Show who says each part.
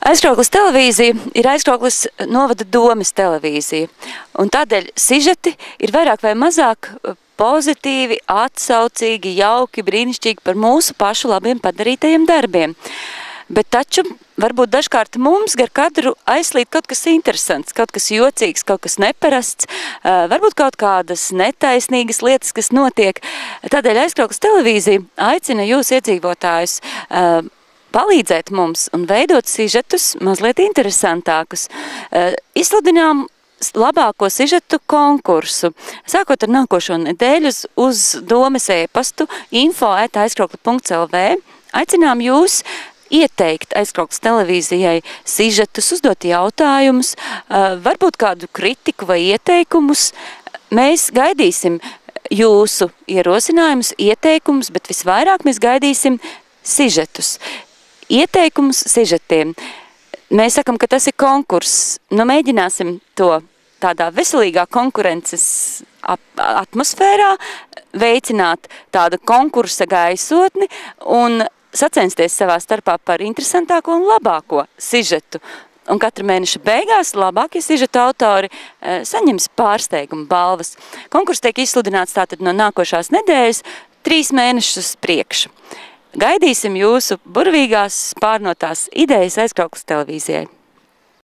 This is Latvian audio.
Speaker 1: Aizkrauklis televīzija ir Aizkrauklis novada domes televīzija, un tādēļ sižeti ir vairāk vai mazāk pozitīvi, atsaucīgi, jauki, brīnišķīgi par mūsu pašu labiem padarītajiem darbiem. Bet taču varbūt dažkārt mums gar kadru aizslīd kaut kas interesants, kaut kas jocīgs, kaut kas neparasts, varbūt kaut kādas netaisnīgas lietas, kas notiek. Tādēļ Aizkrauklis televīzija aicina jūs iedzīvotājus palīdzēt mums un veidot sižetus mazliet interesantākus. Izsludinām labāko sižetu konkursu. Sākot ar nākošo nedēļu uz domes e-pastu info@aizkraukli.lv aicinām jūs ieteikt Aizkrauklis televīzijai sižetus, uzdot jautājumus, varbūt kādu kritiku vai ieteikumus. Mēs gaidīsim jūsu ierosinājumus, ieteikumus, bet visvairāk mēs gaidīsim sižetus. Ieteikumus sižetiem. Mēs sakam, ka tas ir konkurss. Nu, mēģināsim to tādā veselīgā konkurences atmosfērā veicināt tādu konkursa gaisotni un sacensties savā starpā par interesantāko un labāko sižetu. Un katra mēneša beigās labākie sižetu autori saņems pārsteigumu balvas. Konkurss tiek izsludināts tātad no nākošās nedēļas 3 mēnešus priekšu. Gaidīsim jūsu burvīgās, pārnotās idejas Aizkrauklis televīzijai.